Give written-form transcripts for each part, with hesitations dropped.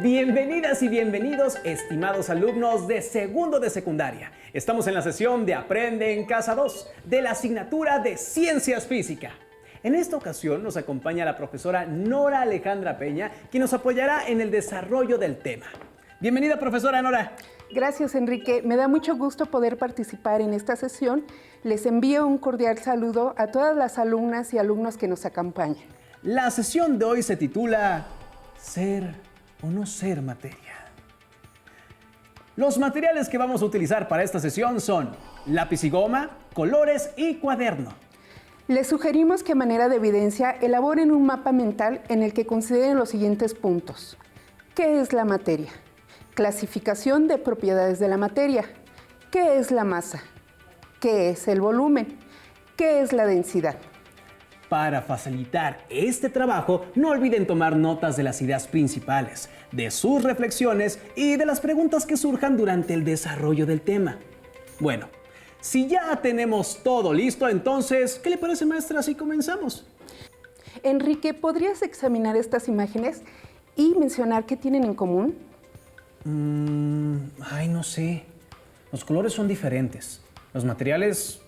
Bienvenidas y bienvenidos, estimados alumnos de segundo de secundaria. Estamos en la sesión de Aprende en Casa 2 de la asignatura de Ciencias Física. En esta ocasión nos acompaña la profesora Nora Alejandra Peña, quien nos apoyará en el desarrollo del tema. Bienvenida, profesora Nora. Gracias, Enrique. Me da mucho gusto poder participar en esta sesión. Les envío un cordial saludo a todas las alumnas y alumnos que nos acompañan. La sesión de hoy se titula ¿Ser o no ser materia? Los materiales que vamos a utilizar para esta sesión son lápiz y goma, colores y cuaderno. Les sugerimos que a manera de evidencia elaboren un mapa mental en el que consideren los siguientes puntos. ¿Qué es la materia? Clasificación de propiedades de la materia. ¿Qué es la masa? ¿Qué es el volumen? ¿Qué es la densidad? Para facilitar este trabajo, no olviden tomar notas de las ideas principales, de sus reflexiones y de las preguntas que surjan durante el desarrollo del tema. Bueno, si ya tenemos todo listo, entonces, ¿qué le parece, maestra, si comenzamos? Enrique, ¿podrías examinar estas imágenes y mencionar qué tienen en común? No sé. Los colores son diferentes. Los materiales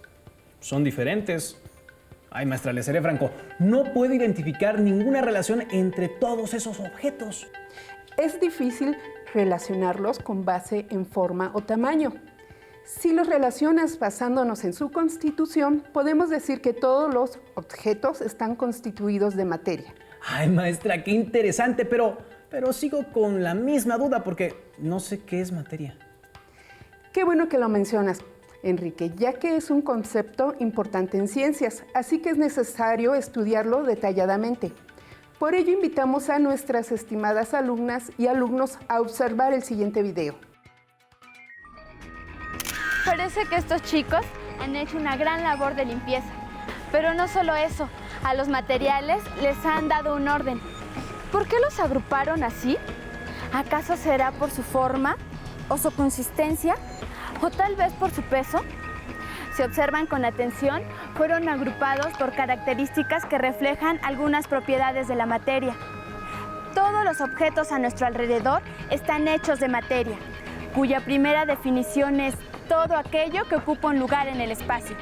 son diferentes. Ay, maestra, le seré franco. No puedo identificar ninguna relación entre todos esos objetos. Es difícil relacionarlos con base en forma o tamaño. Si los relacionas basándonos en su constitución, podemos decir que todos los objetos están constituidos de materia. Ay, maestra, qué interesante, pero sigo con la misma duda porque no sé qué es materia. Qué bueno que lo mencionas, Enrique, ya que es un concepto importante en ciencias, así que es necesario estudiarlo detalladamente. Por ello, invitamos a nuestras estimadas alumnas y alumnos a observar el siguiente video. Parece que estos chicos han hecho una gran labor de limpieza, pero no solo eso, a los materiales les han dado un orden. ¿Por qué los agruparon así? ¿Acaso será por su forma o su consistencia? ¿O tal vez por su peso? Si observan con atención, fueron agrupados por características que reflejan algunas propiedades de la materia. Todos los objetos a nuestro alrededor están hechos de materia, cuya primera definición es todo aquello que ocupa un lugar en el espacio.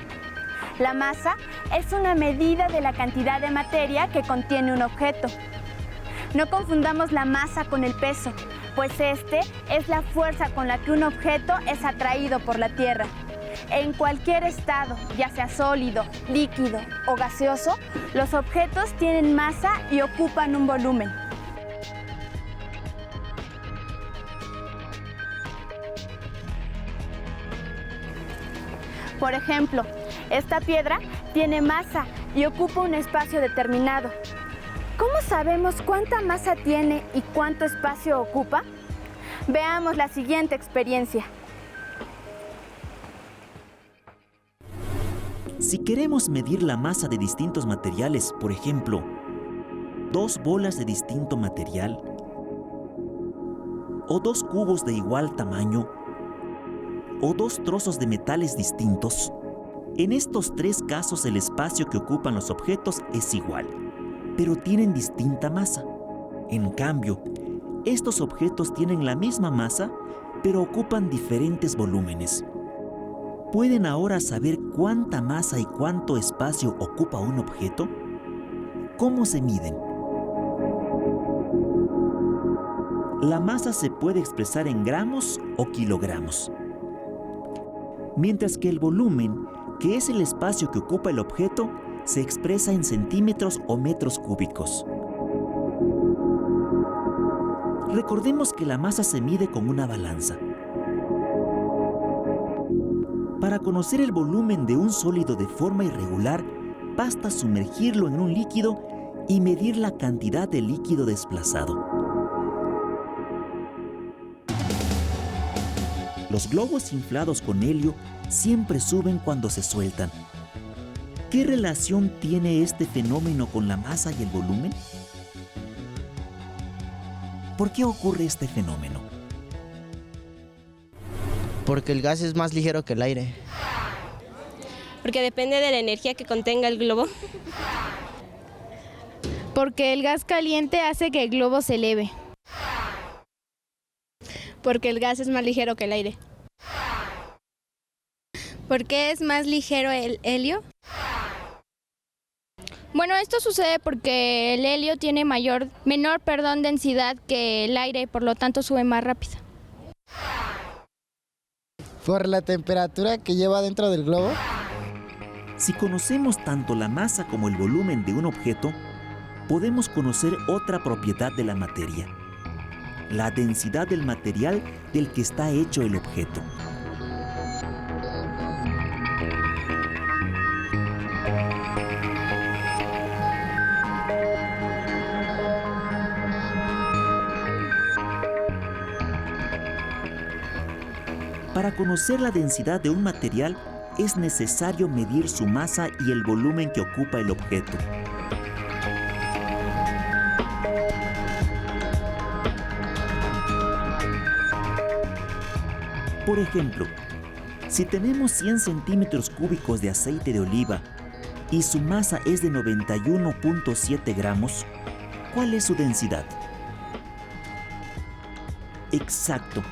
La masa es una medida de la cantidad de materia que contiene un objeto. No confundamos la masa con el peso, pues este es la fuerza con la que un objeto es atraído por la Tierra. En cualquier estado, ya sea sólido, líquido o gaseoso, los objetos tienen masa y ocupan un volumen. Por ejemplo, esta piedra tiene masa y ocupa un espacio determinado. ¿Cómo sabemos cuánta masa tiene y cuánto espacio ocupa? Veamos la siguiente experiencia. Si queremos medir la masa de distintos materiales, por ejemplo, 2 bolas de distinto material o 2 cubos de igual tamaño o 2 trozos de metales distintos, en estos 3 casos el espacio que ocupan los objetos es igual, pero tienen distinta masa. En cambio, estos objetos tienen la misma masa, pero ocupan diferentes volúmenes. ¿Pueden ahora saber cuánta masa y cuánto espacio ocupa un objeto? ¿Cómo se miden? La masa se puede expresar en gramos o kilogramos, mientras que el volumen, que es el espacio que ocupa el objeto, se expresa en centímetros o metros cúbicos. Recordemos que la masa se mide con una balanza. Para conocer el volumen de un sólido de forma irregular, basta sumergirlo en un líquido y medir la cantidad de líquido desplazado. Los globos inflados con helio siempre suben cuando se sueltan. ¿Qué relación tiene este fenómeno con la masa y el volumen? ¿Por qué ocurre este fenómeno? Porque el gas es más ligero que el aire. Porque depende de la energía que contenga el globo. Porque el gas caliente hace que el globo se eleve. Porque el gas es más ligero que el aire. ¿Por qué es más ligero el helio? Bueno, esto sucede porque el helio tiene menor densidad que el aire y por lo tanto sube más rápido. Por la temperatura que lleva dentro del globo. Si conocemos tanto la masa como el volumen de un objeto, podemos conocer otra propiedad de la materia: la densidad del material del que está hecho el objeto. Para conocer la densidad de un material, es necesario medir su masa y el volumen que ocupa el objeto. Por ejemplo, si tenemos 100 centímetros cúbicos de aceite de oliva y su masa es de 91.7 gramos, ¿cuál es su densidad? Exacto.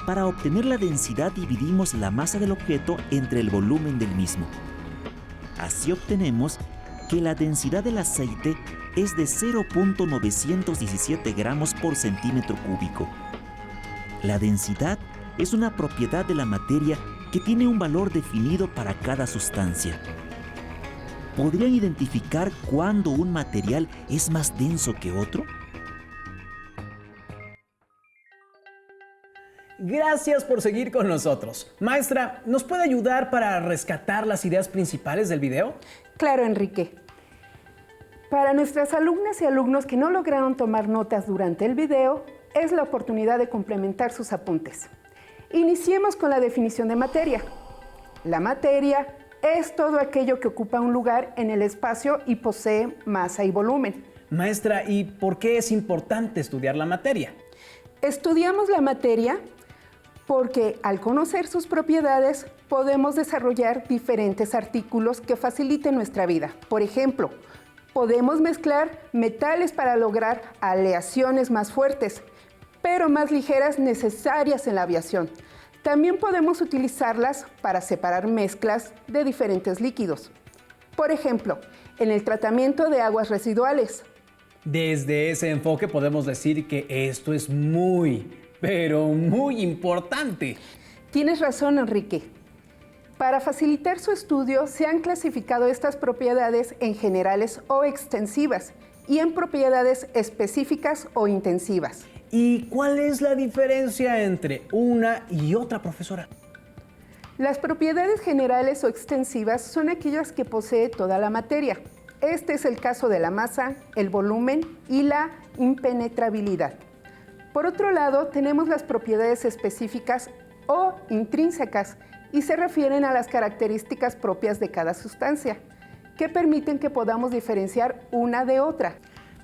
Para obtener la densidad dividimos la masa del objeto entre el volumen del mismo. Así obtenemos que la densidad del aceite es de 0.917 gramos por centímetro cúbico. La densidad es una propiedad de la materia que tiene un valor definido para cada sustancia. ¿Podrían identificar cuándo un material es más denso que otro? Gracias por seguir con nosotros. Maestra, ¿nos puede ayudar para rescatar las ideas principales del video? Claro, Enrique. Para nuestras alumnas y alumnos que no lograron tomar notas durante el video, es la oportunidad de complementar sus apuntes. Iniciemos con la definición de materia. La materia es todo aquello que ocupa un lugar en el espacio y posee masa y volumen. Maestra, ¿y por qué es importante estudiar la materia? Estudiamos la materia porque al conocer sus propiedades podemos desarrollar diferentes artículos que faciliten nuestra vida. Por ejemplo, podemos mezclar metales para lograr aleaciones más fuertes, pero más ligeras necesarias en la aviación. También podemos utilizarlas para separar mezclas de diferentes líquidos. Por ejemplo, en el tratamiento de aguas residuales. Desde ese enfoque podemos decir que esto es muy, pero muy importante. Tienes razón, Enrique. Para facilitar su estudio, se han clasificado estas propiedades en generales o extensivas y en propiedades específicas o intensivas. ¿Y cuál es la diferencia entre una y otra, profesora? Las propiedades generales o extensivas son aquellas que posee toda la materia. Este es el caso de la masa, el volumen y la impenetrabilidad. Por otro lado, tenemos las propiedades específicas o intrínsecas y se refieren a las características propias de cada sustancia, que permiten que podamos diferenciar una de otra.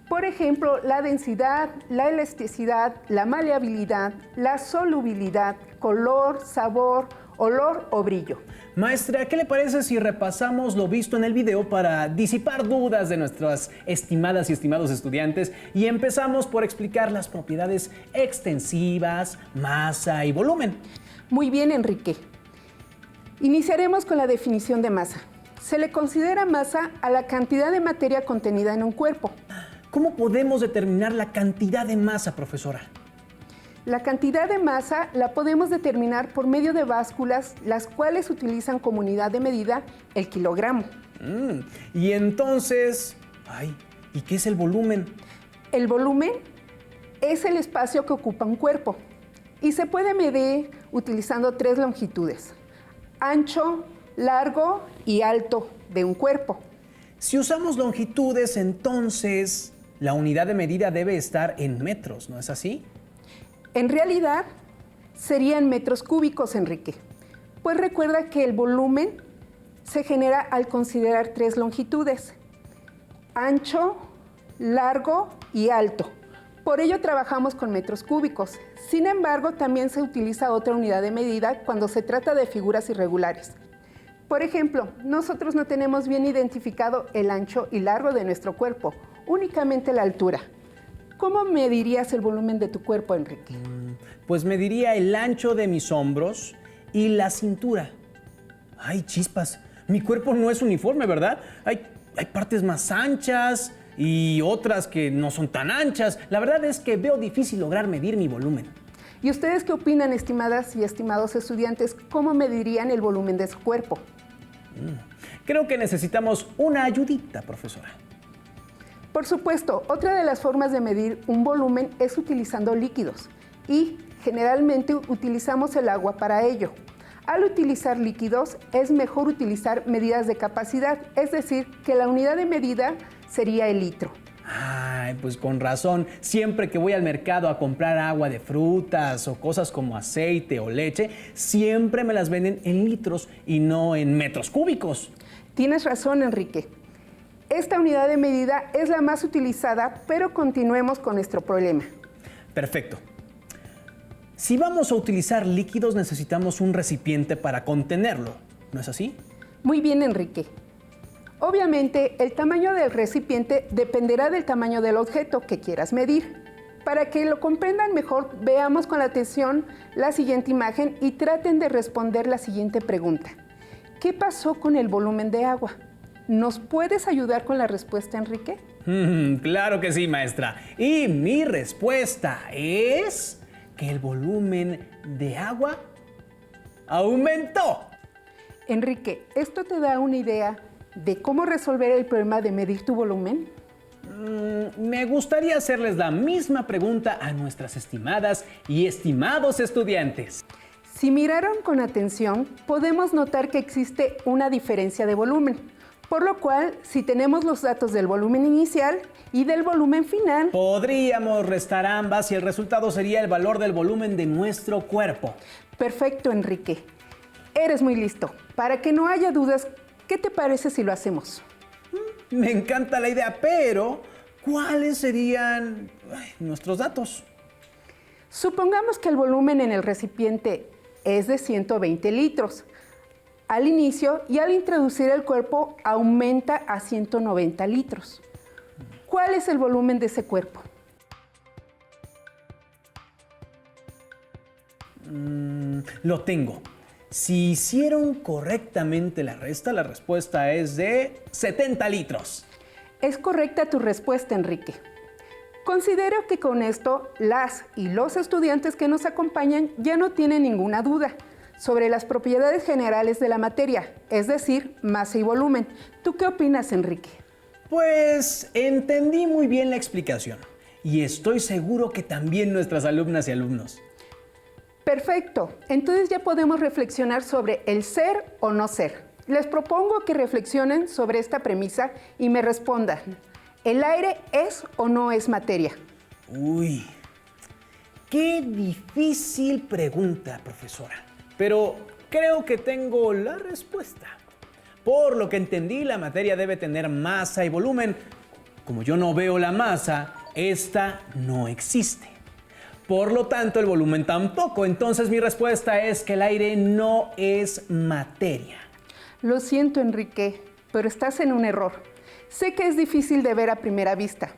Por ejemplo, la densidad, la elasticidad, la maleabilidad, la solubilidad, color, sabor, olor o brillo. Maestra, ¿qué le parece si repasamos lo visto en el video para disipar dudas de nuestras estimadas y estimados estudiantes y empezamos por explicar las propiedades extensivas, masa y volumen? Muy bien, Enrique. Iniciaremos con la definición de masa. Se le considera masa a la cantidad de materia contenida en un cuerpo. ¿Cómo podemos determinar la cantidad de masa, profesora? La cantidad de masa la podemos determinar por medio de básculas, las cuales utilizan como unidad de medida el kilogramo. Y entonces, ¿y qué es el volumen? El volumen es el espacio que ocupa un cuerpo y se puede medir utilizando tres longitudes: ancho, largo y alto de un cuerpo. Si usamos longitudes, entonces la unidad de medida debe estar en metros, ¿no es así? En realidad, serían metros cúbicos, Enrique. Pues recuerda que el volumen se genera al considerar tres longitudes: ancho, largo y alto. Por ello trabajamos con metros cúbicos. Sin embargo, también se utiliza otra unidad de medida cuando se trata de figuras irregulares. Por ejemplo, nosotros no tenemos bien identificado el ancho y largo de nuestro cuerpo, únicamente la altura. ¿Cómo medirías el volumen de tu cuerpo, Enrique? Pues mediría el ancho de mis hombros y la cintura. ¡Ay, chispas! Mi cuerpo no es uniforme, ¿verdad? Hay partes más anchas y otras que no son tan anchas. La verdad es que veo difícil lograr medir mi volumen. ¿Y ustedes qué opinan, estimadas y estimados estudiantes? ¿Cómo medirían el volumen de su cuerpo? Creo que necesitamos una ayudita, profesora. Por supuesto, otra de las formas de medir un volumen es utilizando líquidos y generalmente utilizamos el agua para ello. Al utilizar líquidos es mejor utilizar medidas de capacidad, es decir, que la unidad de medida sería el litro. Ay, pues con razón. Siempre que voy al mercado a comprar agua de frutas o cosas como aceite o leche, siempre me las venden en litros y no en metros cúbicos. Tienes razón, Enrique. Esta unidad de medida es la más utilizada, pero continuemos con nuestro problema. Perfecto. Si vamos a utilizar líquidos, necesitamos un recipiente para contenerlo, ¿no es así? Muy bien, Enrique. Obviamente, el tamaño del recipiente dependerá del tamaño del objeto que quieras medir. Para que lo comprendan mejor, veamos con atención la siguiente imagen y traten de responder la siguiente pregunta. ¿Qué pasó con el volumen de agua? ¿Nos puedes ayudar con la respuesta, Enrique? Claro que sí, maestra. Y mi respuesta es que el volumen de agua aumentó. Enrique, ¿esto te da una idea de cómo resolver el problema de medir tu volumen? Me gustaría hacerles la misma pregunta a nuestras estimadas y estimados estudiantes. Si miraron con atención, podemos notar que existe una diferencia de volumen, por lo cual, si tenemos los datos del volumen inicial y del volumen final, podríamos restar ambas y el resultado sería el valor del volumen de nuestro cuerpo. Perfecto, Enrique. Eres muy listo. Para que no haya dudas, ¿qué te parece si lo hacemos? Me encanta la idea, pero ¿cuáles serían nuestros datos? Supongamos que el volumen en el recipiente es de 120 litros. Al inicio y al introducir el cuerpo aumenta a 190 litros. ¿Cuál es el volumen de ese cuerpo? Lo tengo. Si hicieron correctamente la resta, la respuesta es de 70 litros. Es correcta tu respuesta, Enrique. Considero que con esto las y los estudiantes que nos acompañan ya no tienen ninguna duda sobre las propiedades generales de la materia, es decir, masa y volumen. ¿Tú qué opinas, Enrique? Pues entendí muy bien la explicación y estoy seguro que también nuestras alumnas y alumnos. Perfecto, entonces ya podemos reflexionar sobre el ser o no ser. Les propongo que reflexionen sobre esta premisa y me respondan, ¿el aire es o no es materia? Uy, qué difícil pregunta, profesora. Pero creo que tengo la respuesta. Por lo que entendí, la materia debe tener masa y volumen. Como yo no veo la masa, esta no existe. Por lo tanto, el volumen tampoco. Entonces mi respuesta es que el aire no es materia. Lo siento, Enrique, pero estás en un error. Sé que es difícil de ver a primera vista.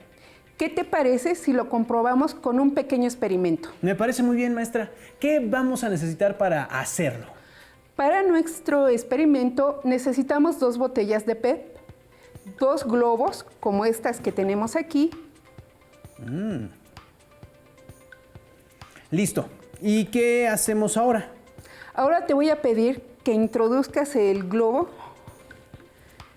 ¿Qué te parece si lo comprobamos con un pequeño experimento? Me parece muy bien, maestra. ¿Qué vamos a necesitar para hacerlo? Para nuestro experimento necesitamos 2 botellas de PET, 2 globos como estas que tenemos aquí. Listo. ¿Y qué hacemos ahora? Ahora te voy a pedir que introduzcas el globo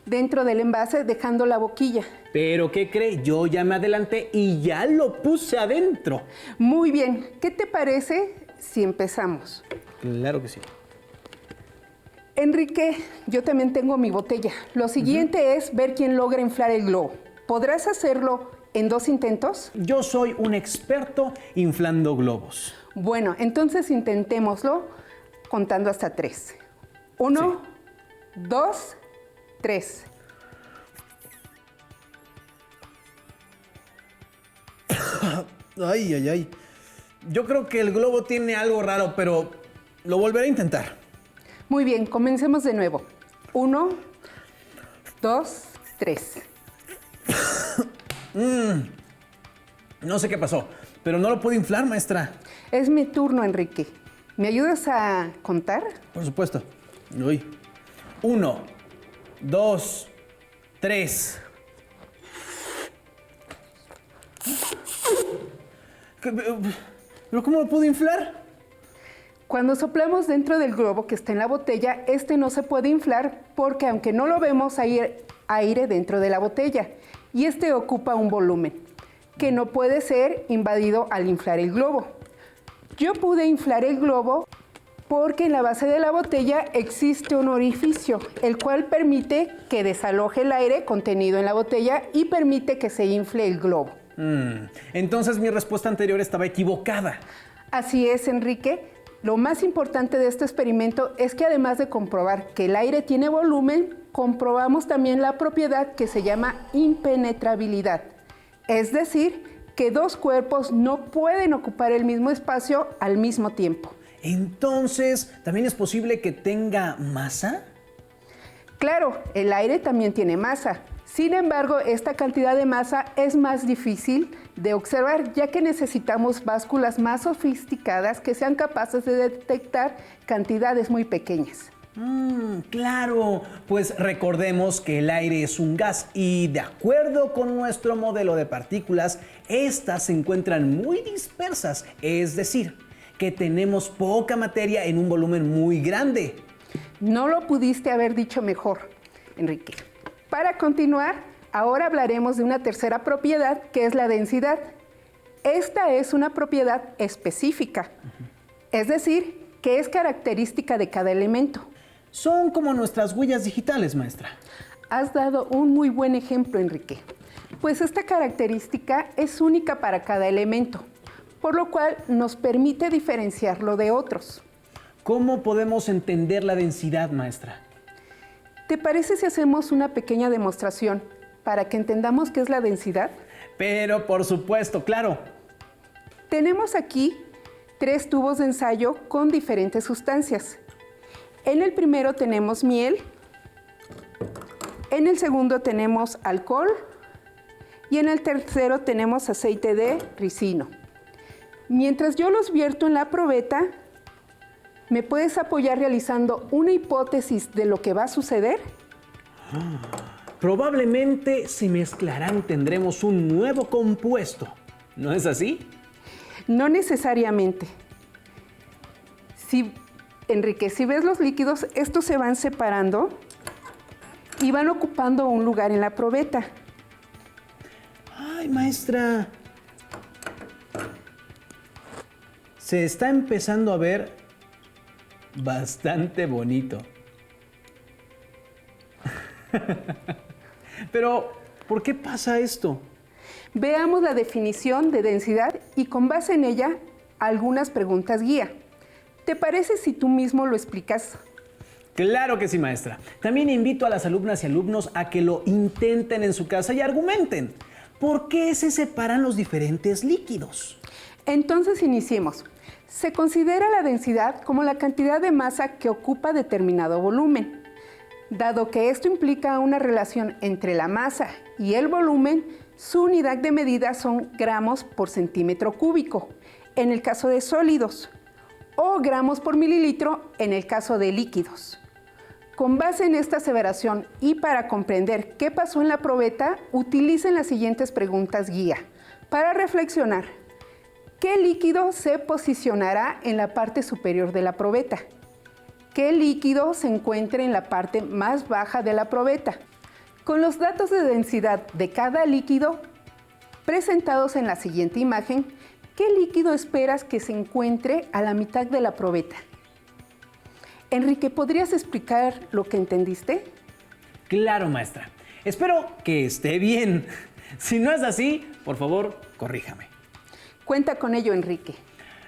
dentro del envase dejando la boquilla. ¿Pero qué cree? Yo ya me adelanté y ya lo puse adentro. Muy bien. ¿Qué te parece si empezamos? Claro que sí. Enrique, yo también tengo mi botella. Lo siguiente es ver quién logra inflar el globo. ¿Podrás hacerlo en 2 intentos? Yo soy un experto inflando globos. Bueno, entonces intentémoslo contando hasta 3. 1, 2, 3. Ay, ay, ay. Yo creo que el globo tiene algo raro, pero lo volveré a intentar. Muy bien, comencemos de nuevo. 1, 2, 3. No sé qué pasó, pero no lo puedo inflar, maestra. Es mi turno, Enrique. ¿Me ayudas a contar? Por supuesto. Uy. 1, 2, 3. ¿Pero cómo lo puedo inflar? Cuando soplamos dentro del globo que está en la botella, este no se puede inflar porque aunque no lo vemos, hay aire dentro de la botella y este ocupa un volumen que no puede ser invadido al inflar el globo. Yo pude inflar el globo porque en la base de la botella existe un orificio, el cual permite que desaloje el aire contenido en la botella y permite que se infle el globo. Entonces mi respuesta anterior estaba equivocada. Así es, Enrique. Lo más importante de este experimento es que además de comprobar que el aire tiene volumen, comprobamos también la propiedad que se llama impenetrabilidad. Es decir, que dos cuerpos no pueden ocupar el mismo espacio al mismo tiempo. Entonces, ¿también es posible que tenga masa? Claro, el aire también tiene masa. Sin embargo, esta cantidad de masa es más difícil de observar, ya que necesitamos básculas más sofisticadas que sean capaces de detectar cantidades muy pequeñas. Claro, pues recordemos que el aire es un gas y de acuerdo con nuestro modelo de partículas, estas se encuentran muy dispersas, es decir, que tenemos poca materia en un volumen muy grande. No lo pudiste haber dicho mejor, Enrique. Para continuar, ahora hablaremos de una tercera propiedad que es la densidad. Esta es una propiedad específica, es decir, que es característica de cada elemento. Son como nuestras huellas digitales, maestra. Has dado un muy buen ejemplo, Enrique, pues esta característica es única para cada elemento, por lo cual nos permite diferenciarlo de otros. ¿Cómo podemos entender la densidad, maestra? ¿Te parece si hacemos una pequeña demostración para que entendamos qué es la densidad? Pero por supuesto, claro. Tenemos aquí 3 tubos de ensayo con diferentes sustancias. En el primero tenemos miel, en el segundo tenemos alcohol y en el tercero tenemos aceite de ricino. Mientras yo los vierto en la probeta, ¿me puedes apoyar realizando una hipótesis de lo que va a suceder? Probablemente se mezclarán y tendremos un nuevo compuesto. ¿No es así? No necesariamente. Enrique, si ves los líquidos, estos se van separando y van ocupando un lugar en la probeta. ¡Ay, maestra! Se está empezando a ver bastante bonito. Pero, ¿por qué pasa esto? Veamos la definición de densidad y con base en ella, algunas preguntas guía. ¿Te parece si tú mismo lo explicas? Claro que sí, maestra. También invito a las alumnas y alumnos a que lo intenten en su casa y argumenten. ¿Por qué se separan los diferentes líquidos? Entonces iniciemos. Se considera la densidad como la cantidad de masa que ocupa determinado volumen. Dado que esto implica una relación entre la masa y el volumen, su unidad de medida son gramos por centímetro cúbico, en el caso de sólidos, o gramos por mililitro en el caso de líquidos. Con base en esta aseveración y para comprender qué pasó en la probeta, utilicen las siguientes preguntas guía para reflexionar. ¿Qué líquido se posicionará en la parte superior de la probeta? ¿Qué líquido se encuentra en la parte más baja de la probeta? Con los datos de densidad de cada líquido presentados en la siguiente imagen, ¿qué líquido esperas que se encuentre a la mitad de la probeta? Enrique, ¿podrías explicar lo que entendiste? Claro, maestra. Espero que esté bien. Si no es así, por favor, corríjame. Cuenta con ello, Enrique.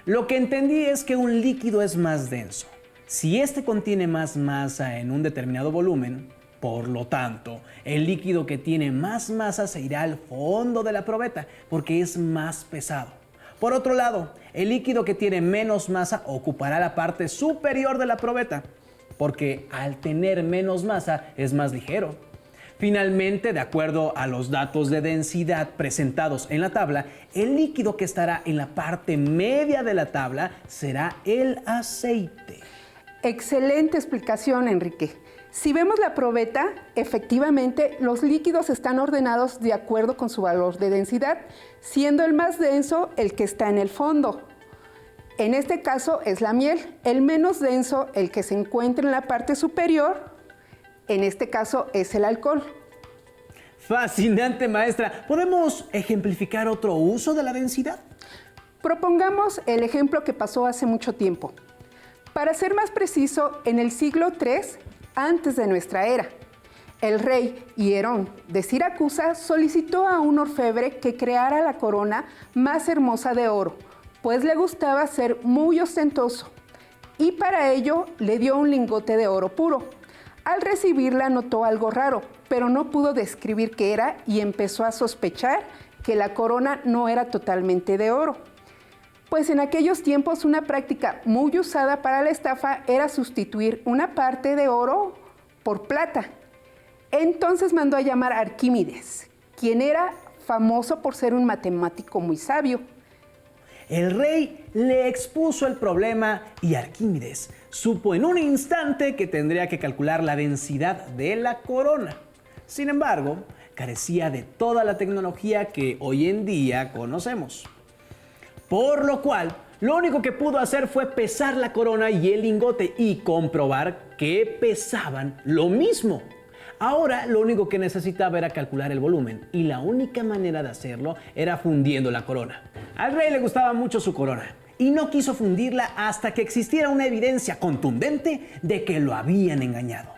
Lo que entendí es que un líquido es más denso. Si este contiene más masa en un determinado volumen, por lo tanto, el líquido que tiene más masa se irá al fondo de la probeta porque es más pesado. Por otro lado, el líquido que tiene menos masa ocupará la parte superior de la probeta porque al tener menos masa es más ligero. Finalmente, de acuerdo a los datos de densidad presentados en la tabla, el líquido que estará en la parte media de la tabla será el aceite. Excelente explicación, Enrique. Si vemos la probeta, efectivamente los líquidos están ordenados de acuerdo con su valor de densidad, siendo el más denso el que está en el fondo. En este caso es la miel, el menos denso el que se encuentra en la parte superior, en este caso es el alcohol. Fascinante, maestra. ¿Podemos ejemplificar otro uso de la densidad? Propongamos el ejemplo que pasó hace mucho tiempo. Para ser más preciso, en el siglo III antes de nuestra era, el rey Hierón de Siracusa solicitó a un orfebre que creara la corona más hermosa de oro, pues le gustaba ser muy ostentoso, y para ello le dio un lingote de oro puro. Al recibirla notó algo raro, pero no pudo describir qué era y empezó a sospechar que la corona no era totalmente de oro. Pues en aquellos tiempos una práctica muy usada para la estafa era sustituir una parte de oro por plata. Entonces mandó a llamar a Arquímedes, quien era famoso por ser un matemático muy sabio. El rey le expuso el problema y Arquímedes supo en un instante que tendría que calcular la densidad de la corona. Sin embargo, carecía de toda la tecnología que hoy en día conocemos. Por lo cual, lo único que pudo hacer fue pesar la corona y el lingote y comprobar que pesaban lo mismo. Ahora lo único que necesitaba era calcular el volumen y la única manera de hacerlo era fundiendo la corona. Al rey le gustaba mucho su corona y no quiso fundirla hasta que existiera una evidencia contundente de que lo habían engañado.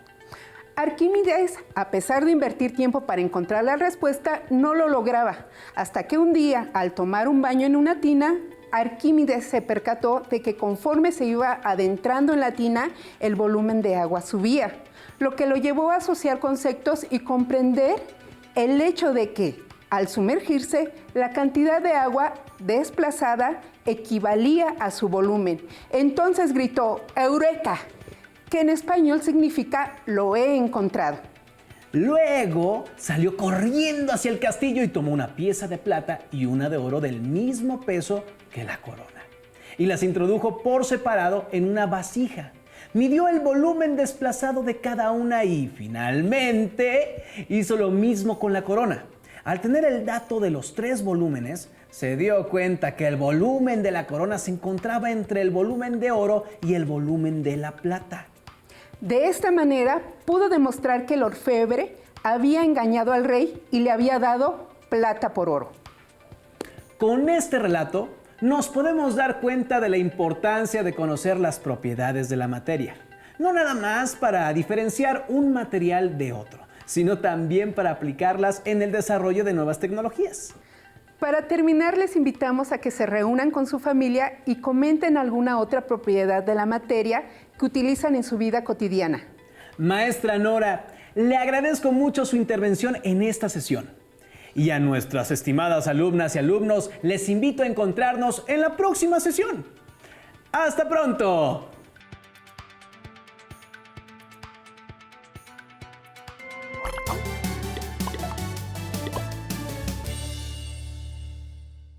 Arquímedes, a pesar de invertir tiempo para encontrar la respuesta, no lo lograba, hasta que un día, al tomar un baño en una tina, Arquímedes se percató de que conforme se iba adentrando en la tina, el volumen de agua subía, lo que lo llevó a asociar conceptos y comprender el hecho de que, al sumergirse, la cantidad de agua desplazada equivalía a su volumen. Entonces gritó, ¡Eureka!, que en español significa lo he encontrado. Luego salió corriendo hacia el castillo y tomó una pieza de plata y una de oro del mismo peso que la corona. Y las introdujo por separado en una vasija. Midió el volumen desplazado de cada una y finalmente hizo lo mismo con la corona. Al tener el dato de los 3 volúmenes, se dio cuenta que el volumen de la corona se encontraba entre el volumen de oro y el volumen de la plata. De esta manera pudo demostrar que el orfebre había engañado al rey y le había dado plata por oro. Con este relato nos podemos dar cuenta de la importancia de conocer las propiedades de la materia. No nada más para diferenciar un material de otro, sino también para aplicarlas en el desarrollo de nuevas tecnologías. Para terminar, les invitamos a que se reúnan con su familia y comenten alguna otra propiedad de la materia que utilizan en su vida cotidiana. Maestra Nora, le agradezco mucho su intervención en esta sesión. Y a nuestras estimadas alumnas y alumnos, les invito a encontrarnos en la próxima sesión. ¡Hasta pronto!